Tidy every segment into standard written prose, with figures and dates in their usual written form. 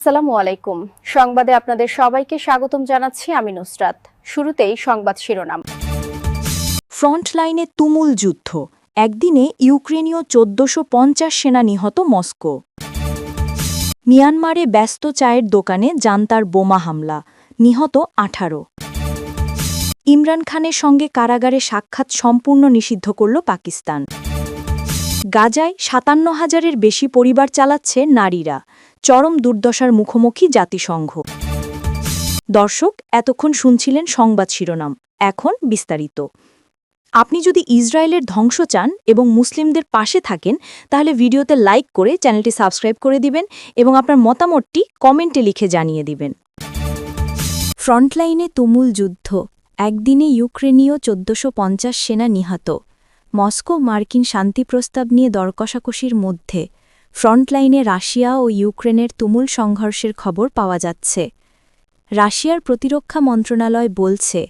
আসসালামু আলাইকুম। সংবাদে আপনাদের সবাইকে স্বাগতম জানাচ্ছি আমি নুসরাত। শুরুতেই সংবাদ শিরোনাম। ফ্রন্টলাইনে তুমুল যুদ্ধ, একদিনে ইউক্রেনীয় ১৪৫০ সেনা নিহত মস্কো। মিয়ানমারে ব্যস্ত চায়ের দোকানে জান্তার বোমা হামলা, নিহত ১৮। ইমরান খানের সঙ্গে কারাগারে সাক্ষাৎ সম্পূর্ণ নিষিদ্ধ করল পাকিস্তান। গাজায় ৫৭,০০০-এর বেশি পরিবার চালাচ্ছে নারীরা, চরম দুর্দশার মুখোমুখি জাতিসংঘ। দর্শক, এতক্ষণ শুনছিলেন সংবাদ শিরোনাম, এখন বিস্তারিত। আপনি যদি ইসরায়েলের ধ্বংস চান এবং মুসলিমদের পাশে থাকেন, তাহলে ভিডিওতে লাইক করে চ্যানেলটি সাবস্ক্রাইব করে দিবেন এবং আপনার মতামতটি কমেন্টে লিখে জানিয়ে দিবেন। ফ্রন্টলাইনে তুমুল যুদ্ধ, একদিনে ইউক্রেনীয় ১৪৫০ সেনা নিহত। মস্কো মার্কিন শান্তি প্রস্তাব নিয়ে দরকষাকষির মধ্যে ফ্রন্টলাইনে রাশিয়া ও ইউক্রেনের তুমুল সংঘর্ষের খবর পাওয়া যাচ্ছে। রাশিয়ার প্রতিরক্ষা মন্ত্রণালয় বলছে,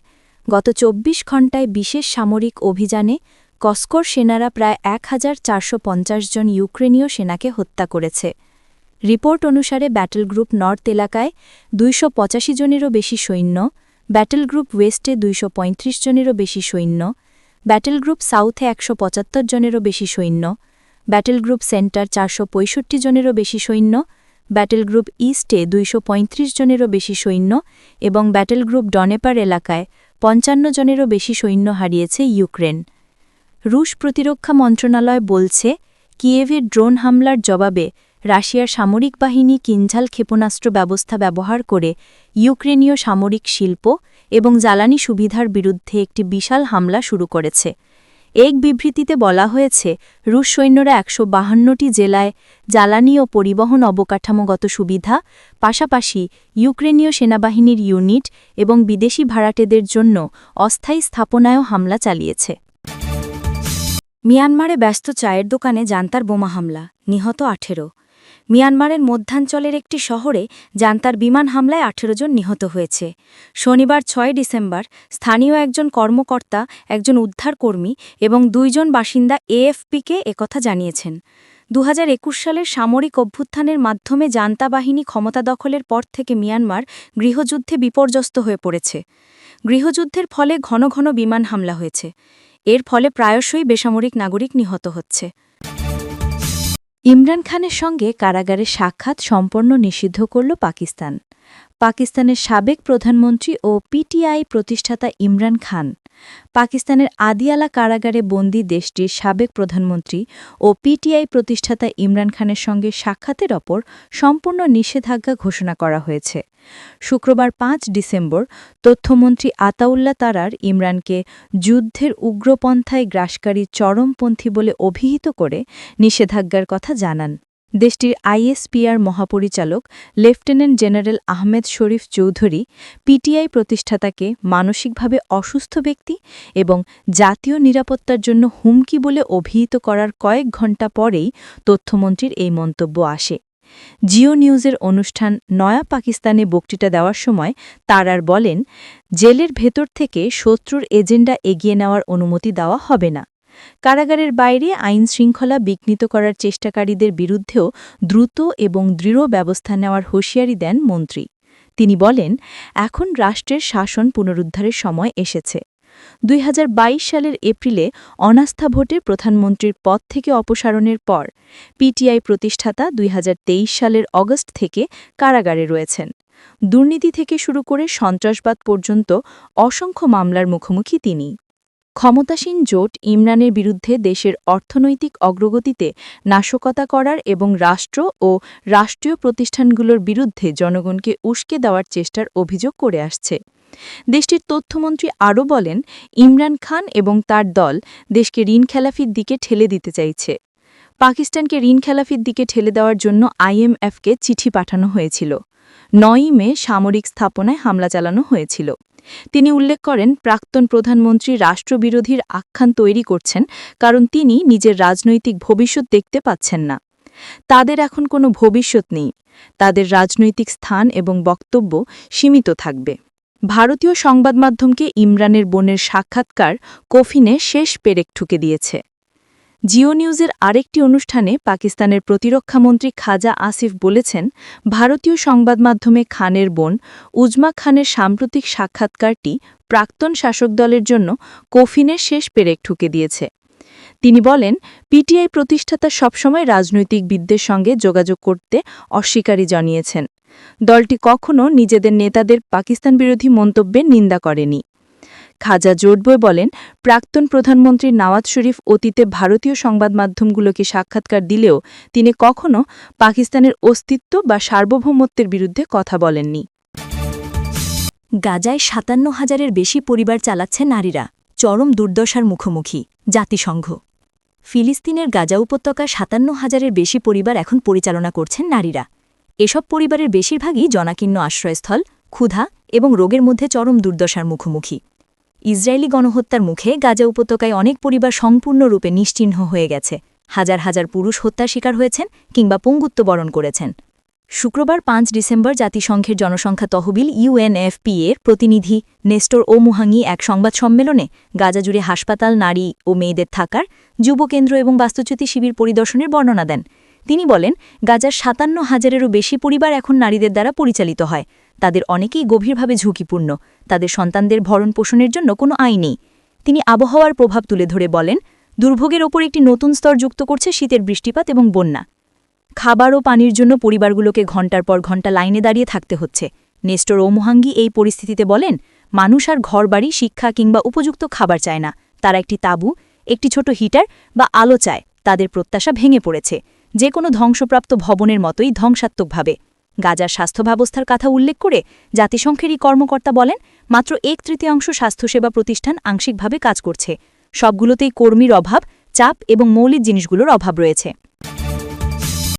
গত ২৪ ঘণ্টায় বিশেষ সামরিক অভিযানে কসকোর সেনারা প্রায় ১,৪৫০ জন ইউক্রেনীয় সেনাকে হত্যা করেছে। রিপোর্ট অনুসারে ব্যাটল গ্রুপ নর্থ এলাকায় ২৮৫ জনেরও বেশি সৈন্য, ব্যাটল গ্রুপ ওয়েস্টে ২৩৫ জনেরও বেশি সৈন্য, ব্যাটল গ্রুপ সাউথে ১৭৫ জনেরও বেশি সৈন্য, ব্যাটল গ্রুপ সেন্টার ৪৬৫ জনেরও বেশি সৈন্য, ব্যাটল গ্রুপ ইস্টে ২৩৫ জনেরও বেশি সৈন্য এবং ব্যাটল গ্রুপ ডনেপার এলাকায় ৫৫ জনেরও বেশি সৈন্য হারিয়েছে ইউক্রেন। রুশ প্রতিরক্ষা মন্ত্রণালয় বলছে, কিয়েভের ড্রোন হামলার জবাবে রাশিয়ার সামরিক বাহিনী কিনঝাল ক্ষেপণাস্ত্র ব্যবস্থা ব্যবহার করে ইউক্রেনীয় সামরিক শিল্প এবং জ্বালানি সুবিধার বিরুদ্ধে একটি বিশাল হামলা শুরু করেছে। এক বিবৃতিতে বলা হয়েছে, রুশ সৈন্যরা ১৫২টি জেলায় জ্বালানি ও পরিবহন অবকাঠামোগত সুবিধা, পাশাপাশি ইউক্রেনীয় সেনাবাহিনীর ইউনিট এবং বিদেশি ভাড়াটেদের জন্য অস্থায়ী স্থাপনায়ও হামলা চালিয়েছে। মিয়ানমারে ব্যস্ত চায়ের দোকানে জান্তার বোমা হামলা, নিহত ১৮। মিয়ানমারের মধ্যাঞ্চলের একটি শহরে জান্তার বিমান হামলায় ১৮ জন নিহত হয়েছে। শনিবার ৬ ডিসেম্বর স্থানীয় একজন কর্মকর্তা, একজন উদ্ধারকর্মী এবং ২ জন বাসিন্দা এএফপিকে একথা জানিয়েছেন। ২০২১ সালের সামরিক অভ্যুত্থানের মাধ্যমে জান্তা বাহিনী ক্ষমতা দখলের পর থেকে মিয়ানমার গৃহযুদ্ধে বিপর্যস্ত হয়ে পড়েছে। গৃহযুদ্ধের ফলে ঘন ঘন বিমান হামলা হয়েছে। এর ফলে প্রায়শই বেসামরিক নাগরিক নিহত হচ্ছে। ইমরান খানের সঙ্গে কারাগারে সাক্ষাৎ সম্পূর্ণ নিষিদ্ধ করল পাকিস্তান। পাকিস্তানের সাবেক প্রধানমন্ত্রী ও পিটিআই প্রতিষ্ঠাতা ইমরান খান পাকিস্তানের আদিয়ালা কারাগারে বন্দী দেশটির সাবেক প্রধানমন্ত্রী ও পিটিআই প্রতিষ্ঠাতা ইমরান খানের সঙ্গে সাক্ষাতের ওপর সম্পূর্ণ নিষেধাজ্ঞা ঘোষণা করা হয়েছে। শুক্রবার ৫ ডিসেম্বর তথ্যমন্ত্রী আতাউল্লাহ তারার ইমরানকে যুদ্ধের উগ্রপন্থায় গ্রাসকারী চরমপন্থী বলে অভিহিত করে নিষেধাজ্ঞার কথা জানান। দেশটির আইএসপিআর মহাপরিচালক লেফটেন্যান্ট জেনারেল আহমেদ শরীফ চৌধুরী পিটিআই প্রতিষ্ঠাতাকে মানসিকভাবে অসুস্থ ব্যক্তি এবং জাতীয় নিরাপত্তার জন্য হুমকি বলে অভিহিত করার কয়েক ঘণ্টা পরেই তথ্যমন্ত্রীর এই মন্তব্য আসে। জিও নিউজের অনুষ্ঠান নয়া পাকিস্তানে বক্তৃতা দেওয়ার সময় তারার বলেন, জেলের ভেতর থেকে শত্রুর এজেন্ডা এগিয়ে নেওয়ার অনুমতি দেওয়া হবে না। কারাগারের বাইরে আইনশৃঙ্খলা বিঘ্নিত করার চেষ্টাকারীদের বিরুদ্ধেও দ্রুত এবং দৃঢ় ব্যবস্থা নেওয়ার হুঁশিয়ারি দেন মন্ত্রী। তিনি বলেন, এখন রাষ্ট্রের শাসন পুনরুদ্ধারের সময় এসেছে। ২০২২ সালের এপ্রিলে অনাস্থা ভোটে প্রধানমন্ত্রীর পদ থেকে অপসারণের পর পিটিআই প্রতিষ্ঠাতা ২০২৩ সালের অগস্ট থেকে কারাগারে রয়েছেন। দুর্নীতি থেকে শুরু করে সন্ত্রাসবাদ পর্যন্ত অসংখ্য মামলার মুখোমুখি তিনি। ক্ষমতাসীন জোট ইমরানের বিরুদ্ধে দেশের অর্থনৈতিক অগ্রগতিতে নাশকতা করার এবং রাষ্ট্র ও রাষ্ট্রীয় প্রতিষ্ঠানগুলোর বিরুদ্ধে জনগণকে উস্কে দেওয়ার চেষ্টার অভিযোগ করে আসছে। দেশটির তথ্যমন্ত্রী আরও বলেন, ইমরান খান এবং তার দল দেশকে ঋণখেলাফির দিকে ঠেলে দিতে চাইছে। পাকিস্তানকে ঋণখেলাফির দিকে ঠেলে দেওয়ার জন্য আইএমএফকে চিঠি পাঠানো হয়েছিল। ৯ই মে সামরিক স্থাপনায় হামলা চালানো হয়েছিল। তিনি উল্লেখ করেন, প্রাক্তন প্রধানমন্ত্রী রাষ্ট্রবিরোধীর আখ্যান তৈরি করছেন কারণ তিনি নিজের রাজনৈতিক ভবিষ্যৎ দেখতে পাচ্ছেন না। তাদের এখন কোনো ভবিষ্যৎ নেই। তাদের রাজনৈতিক স্থান এবং বক্তব্য সীমিত থাকবে। ভারতীয় সংবাদমাধ্যমকে ইমরানের বোনের সাক্ষাৎকার কফিনে শেষ পেরেক ঠুকে দিয়েছে। জিও নিউজের আরেকটি অনুষ্ঠানে পাকিস্তানের প্রতিরক্ষামন্ত্রী খাজা আসিফ বলেছেন, ভারতীয় সংবাদ মাধ্যমে খানের বোন উজমা খানের সাম্প্রতিক সাক্ষাৎকারটি প্রাক্তন শাসক দলের জন্য কফিনের শেষ পেরেক ঠুকে দিয়েছে। তিনি বলেন, পিটিআই প্রতিষ্ঠাতা সবসময় রাজনৈতিকবিদদের সঙ্গে যোগাযোগ করতে অস্বীকারী জানিয়েছেন। দলটি কখনও নিজেদের নেতাদের পাকিস্তান বিরোধী মন্তব্যের নিন্দা করেনি। খাজা জোটবই বলেন, প্রাক্তন প্রধানমন্ত্রী নওয়াজ শরীফ অতীতে ভারতীয় সংবাদ মাধ্যমগুলোকে সাক্ষাৎকার দিলেও তিনি কখনও পাকিস্তানের অস্তিত্ব বা সার্বভৌমত্বের বিরুদ্ধে কথা বলেননি। গাজায় ৫৭,০০০-এর বেশি পরিবার চালাচ্ছে নারীরা, চরম দুর্দশার মুখোমুখি জাতিসংঘ। ফিলিস্তিনের গাজা উপত্যকায় ৫৭,০০০-এর বেশি পরিবার এখন পরিচালনা করছেন নারীরা। এসব পরিবারের বেশিরভাগই জনাকীর্ণ আশ্রয়স্থল, ক্ষুধা এবং রোগের মধ্যে চরম দুর্দশার মুখোমুখি। ইসরায়েলি গণহত্যার মুখে গাজা উপত্যকায় অনেক পরিবার সম্পূর্ণরূপে নিশ্চিহ্ন হয়ে গেছে। হাজার হাজার পুরুষ হত্যার শিকার হয়েছেন কিংবা পঙ্গুত্ব বরণ করেছেন। শুক্রবার ৫ ডিসেম্বর জাতিসংঘের জনসংখ্যা তহবিল UNFPA-এর প্রতিনিধি নেস্টর ওমুহাঙ্গি এক সংবাদ সম্মেলনে গাজা জুড়ে হাসপাতাল, নারী ও মেয়েদের থাকার, যুবকেন্দ্র এবং বাস্তুচ্যুতি শিবির পরিদর্শনের বর্ণনা দেন। তিনি বলেন, গাজার ৫৭,০০০-এরও বেশি পরিবার এখন নারীদের দ্বারা পরিচালিত হয়। তাদের অনেকেই গভীরভাবে ঝুঁকিপূর্ণ। তাদের সন্তানদের ভরণ পোষণের জন্য কোনো আয় নেই। তিনি আবহাওয়ার প্রভাব তুলে ধরে বলেন, দুর্ভোগের ওপর একটি নতুন স্তর যুক্ত করছে শীতের বৃষ্টিপাত এবং বন্যা। খাবার ও পানির জন্য পরিবারগুলোকে ঘণ্টার পর ঘণ্টা লাইনে দাঁড়িয়ে থাকতে হচ্ছে। নেস্টর ওমুহাঙ্গি এই পরিস্থিতিতে বলেন, মানুষ আর ঘরবাড়ি, শিক্ষা কিংবা উপযুক্ত খাবার চায় না। তারা একটি তাঁবু, একটি ছোট হিটার বা আলো চায়। তাদের প্রত্যাশা ভেঙে পড়েছে, যে কোনো ধ্বংসপ্রাপ্ত ভবনের মতোই ধ্বংসাত্মকভাবে। গাজার স্বাস্থ্য ব্যবস্থার কথা উল্লেখ করে জাতিসংঘের এই কর্মকর্তা বলেন, মাত্র ১/৩ স্বাস্থ্যসেবা প্রতিষ্ঠান আংশিকভাবে কাজ করছে। সবগুলোতেই কর্মীর অভাব, চাপ এবং মৌলিক জিনিসগুলোর অভাব রয়েছে।